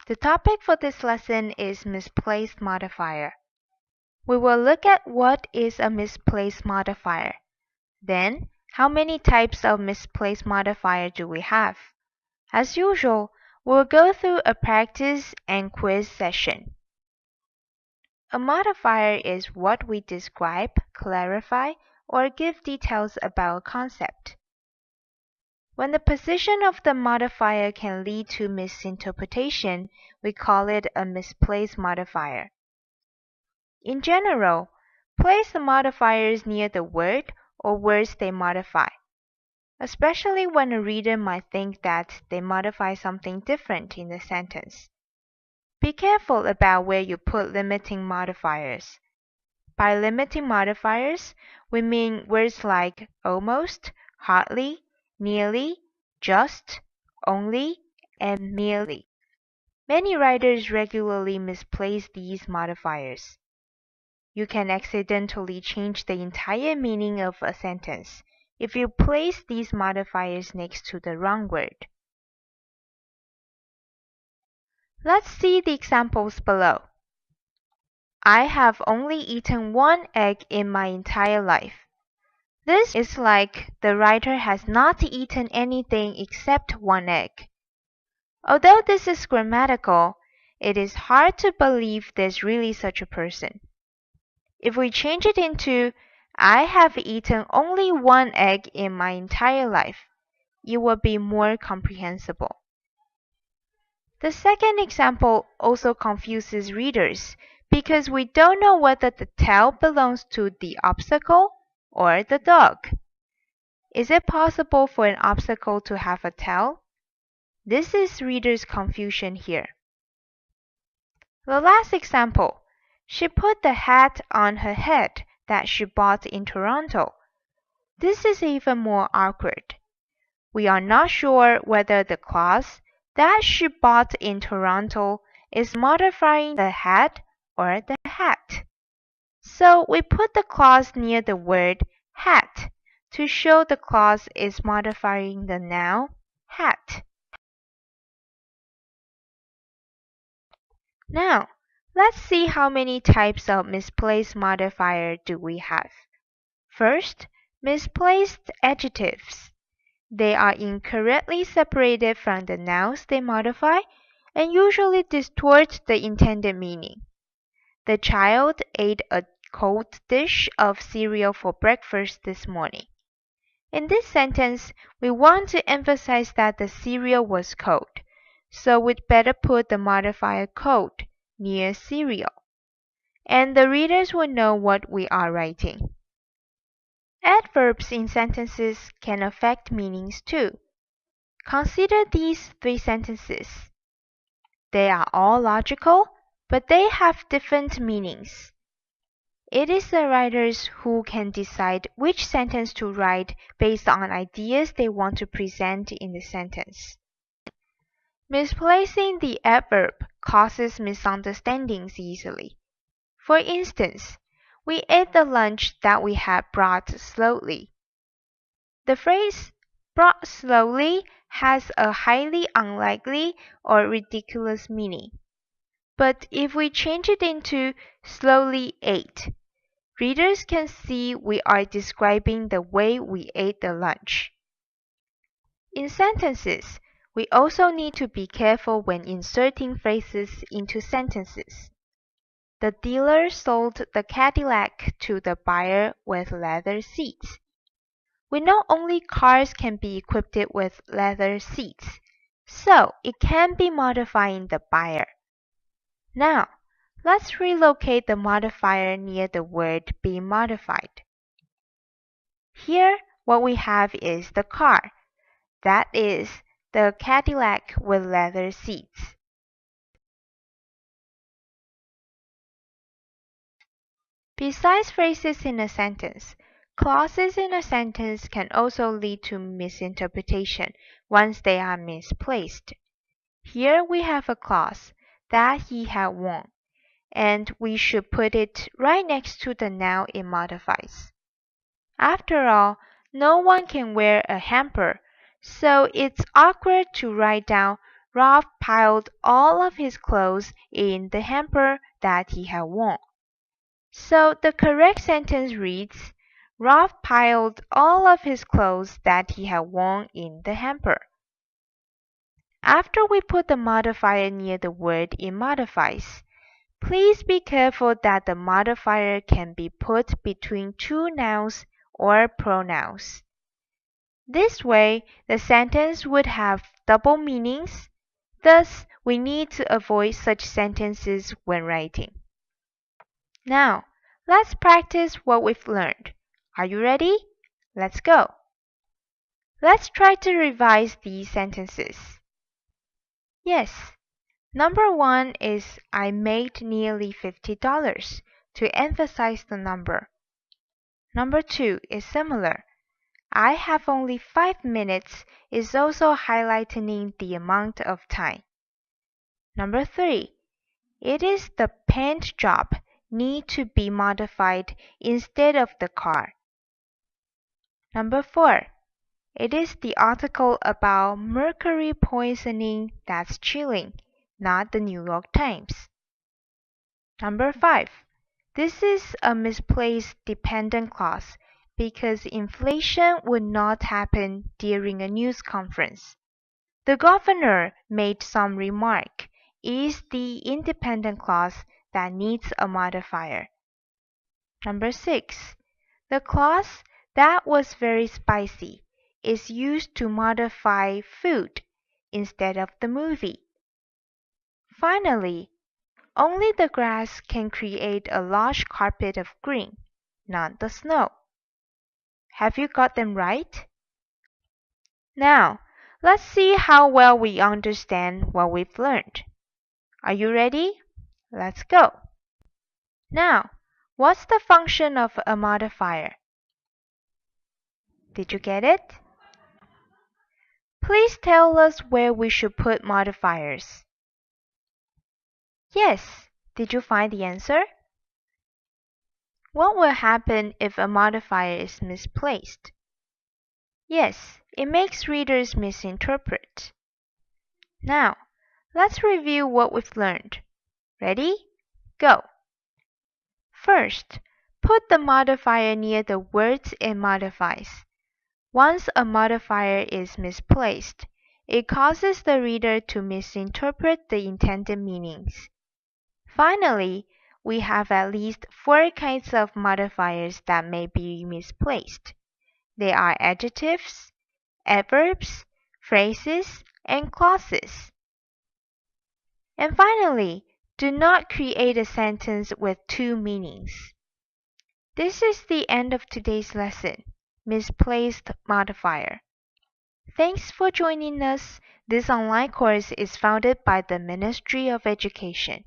The topic for this lesson is misplaced modifier. We will look at what is a misplaced modifier. Then, how many types of misplaced modifier do we have? As usual, we'll go through a practice and quiz session. A modifier is what we describe, clarify, or give details about a concept. When the position of the modifier can lead to misinterpretation, we call it a misplaced modifier. In general, place the modifiers near the word or words they modify, especially when a reader might think that they modify something different in the sentence. Be careful about where you put limiting modifiers. By limiting modifiers, we mean words like almost, hardly, nearly, just, only, and merely. Many writers regularly misplace these modifiers. You can accidentally change the entire meaning of a sentence if you place these modifiers next to the wrong word. Let's see the examples below. I have only eaten one egg in my entire life. This is like the writer has not eaten anything except one egg. Although this is grammatical, it is hard to believe there's really such a person. If we change it into I have eaten only one egg in my entire life, it will be more comprehensible. The second example also confuses readers because we don't know whether the tail belongs to the obstacle or the dog. Is it possible for an obstacle to have a tail? This is readers' confusion here. The last example, she put the hat on her head that she bought in Toronto. This is even more awkward. We are not sure whether the clause that she bought in Toronto is modifying the hat or the hat. So we put the clause near the word hat to show the clause is modifying the noun hat. Now, let's see how many types of misplaced modifier do we have. First, misplaced adjectives. They are incorrectly separated from the nouns they modify and usually distort the intended meaning. The child ate a cold dish of cereal for breakfast this morning. In this sentence, we want to emphasize that the cereal was cold, so we'd better put the modifier cold near cereal, and the readers will know what we are writing. Adverbs in sentences can affect meanings too. Consider these three sentences. They are all logical, but they have different meanings. It is the writers who can decide which sentence to write based on ideas they want to present in the sentence. Misplacing the adverb causes misunderstandings easily. For instance, we ate the lunch that we had brought slowly. The phrase brought slowly has a highly unlikely or ridiculous meaning. But if we change it into slowly ate, readers can see we are describing the way we ate the lunch. In sentences, we also need to be careful when inserting phrases into sentences. The dealer sold the Cadillac to the buyer with leather seats. We know only cars can be equipped with leather seats, so it can be modifying the buyer. Now, let's relocate the modifier near the word being modified. Here, what we have is the car, that is, the Cadillac with leather seats. Besides phrases in a sentence, clauses in a sentence can also lead to misinterpretation once they are misplaced. Here we have a clause, that he had won, and we should put it right next to the noun it modifies. After all, no one can wear a hamper, so it's awkward to write down Ralph piled all of his clothes in the hamper that he had worn. So the correct sentence reads, Ralph piled all of his clothes that he had worn in the hamper. After we put the modifier near the word it modifies, please be careful that the modifier can be put between two nouns or pronouns. This way, the sentence would have double meanings. Thus, we need to avoid such sentences when writing. Now, let's practice what we've learned. Are you ready? Let's go. Let's try to revise these sentences. Yes. Number 1 is I made nearly $50 to emphasize the number. Number 2 is similar. I have only 5 minutes is also highlighting the amount of time. Number 3. It is the paint job need to be modified instead of the car. Number 4. It is the article about mercury poisoning that's chilling, not the New York Times. Number 5. This is a misplaced dependent clause because inflation would not happen during a news conference. The governor made some remark is the independent clause that needs a modifier. Number 6. The clause that was very spicy is used to modify food instead of the movie. Finally, only the grass can create a large carpet of green, not the snow. Have you got them right? Now, let's see how well we understand what we've learned. Are you ready? Let's go. Now, what's the function of a modifier? Did you get it? Please tell us where we should put modifiers. Yes, did you find the answer? What will happen if a modifier is misplaced? Yes, it makes readers misinterpret. Now, let's review what we've learned. Ready? Go! First, put the modifier near the words it modifies. Once a modifier is misplaced, it causes the reader to misinterpret the intended meanings. Finally, we have at least 4 kinds of modifiers that may be misplaced. They are adjectives, adverbs, phrases, and clauses. And finally, do not create a sentence with 2 meanings. This is the end of today's lesson, Misplaced Modifier. Thanks for joining us. This online course is funded by the Ministry of Education.